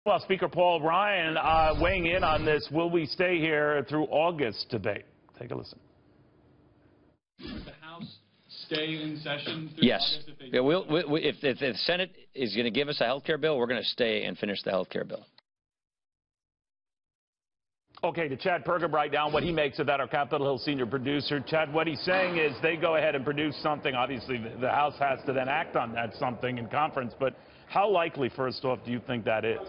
Well, Speaker Paul Ryan weighing in on this. Will we stay here through August debate? Take a listen. Would the House stay in session through yes. August? If the Senate is going to give us a health care bill, we're going to stay and finish the health care bill. Okay, to Chad Pergham right now, what he makes of that, our Capitol Hill senior producer. Chad, what he's saying is they go ahead and produce something. Obviously, the House has to then act on that something in conference. But how likely, first off, do you think that is?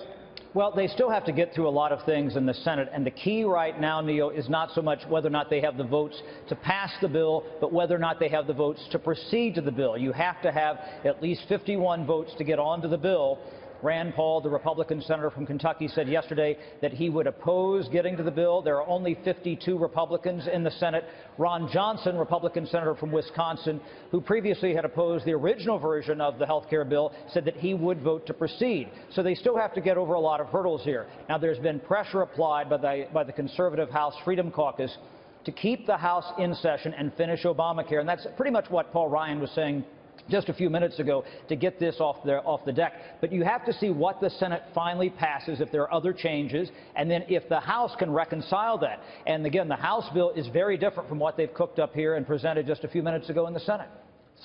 Well, they still have to get through a lot of things in the Senate, and the key right now, Neil, is not so much whether or not they have the votes to pass the bill, but whether or not they have the votes to proceed to the bill. You have to have at least 51 votes to get onto the bill. Rand Paul, the Republican senator from Kentucky, said yesterday that he would oppose getting to the bill. There are only 52 Republicans in the Senate. Ron Johnson, Republican senator from Wisconsin, who previously had opposed the original version of the health care bill, said that he would vote to proceed. So they still have to get over a lot of hurdles here. Now, there's been pressure applied by the conservative House Freedom Caucus to keep the House in session and finish Obamacare. And that's pretty much what Paul Ryan was saying just a few minutes ago, to get this off the deck. But you have to see what the Senate finally passes, if there are other changes, and then if the House can reconcile that. And again, the House bill is very different from what they've cooked up here and presented just a few minutes ago in the Senate.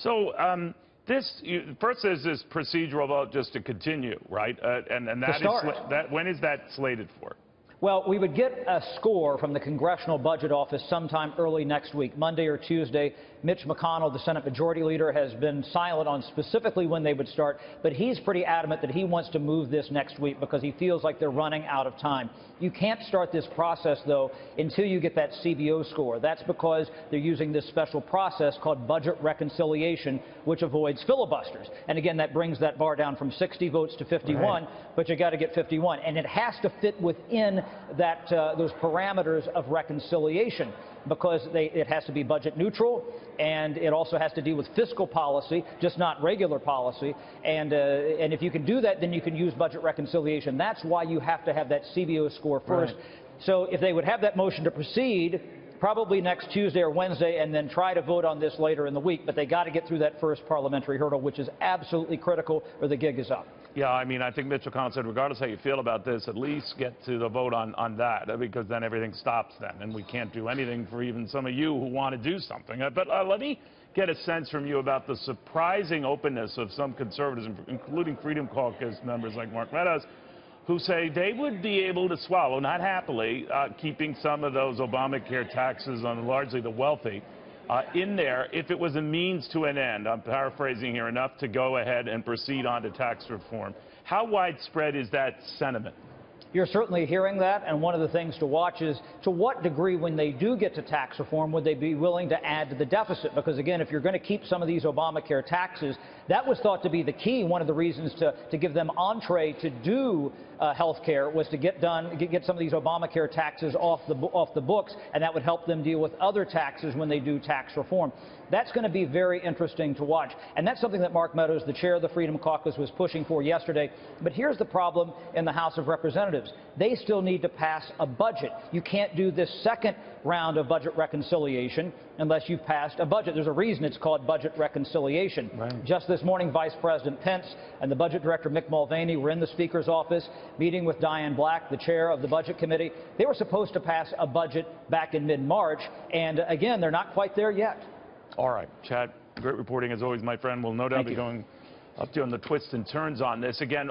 So first is this procedural vote just to continue, right? And when is that slated for? Well, we would get a score from the Congressional Budget Office sometime early next week, Monday or Tuesday. Mitch McConnell, the Senate Majority Leader, has been silent on specifically when they would start, but he's pretty adamant that he wants to move this next week because he feels like they're running out of time. You can't start this process, though, until you get that CBO score. That's because they're using this special process called budget reconciliation, which avoids filibusters. And again, that brings that bar down from 60 votes to 51, right. But you got to get 51. And it has to fit within that those parameters of reconciliation, because it has to be budget neutral, and it also has to deal with fiscal policy, just not regular policy. And if you can do that, then you can use budget reconciliation. That's why you have to have that CBO score first. Right. So if they would have that motion to proceed, probably next Tuesday or Wednesday, and then try to vote on this later in the week. But they got to get through that first parliamentary hurdle, which is absolutely critical, or the gig is up. Yeah, I mean, I think Mitch McConnell said, regardless how you feel about this, at least get to the vote on that, because then everything stops then, and we can't do anything for even some of you who want to do something. But let me get a sense from you about the surprising openness of some conservatives, including Freedom Caucus members like Mark Meadows, who say they would be able to swallow, not happily, keeping some of those Obamacare taxes on largely the wealthy in there if it was a means to an end. I'm paraphrasing here, enough to go ahead and proceed on to tax reform. How widespread is that sentiment? You're certainly hearing that, and one of the things to watch is to what degree, when they do get to tax reform, would they be willing to add to the deficit? Because, again, if you're going to keep some of these Obamacare taxes, that was thought to be the key. One of the reasons to give them entree to do health care was to get some of these Obamacare taxes off the books, and that would help them deal with other taxes when they do tax reform. That's going to be very interesting to watch. And that's something that Mark Meadows, the chair of the Freedom Caucus, was pushing for yesterday. But here's the problem in the House of Representatives. They still need to pass a budget. You can't do this second round of budget reconciliation unless you've passed a budget. There's a reason it's called budget reconciliation. Right. Just this morning, Vice President Pence and the Budget Director Mick Mulvaney were in the Speaker's office meeting with Diane Black, the chair of the Budget Committee. They were supposed to pass a budget back in mid-March, and again, they're not quite there yet. All right, Chad, great reporting as always, my friend. We'll no doubt be going up to you on the twists and turns on this. Again,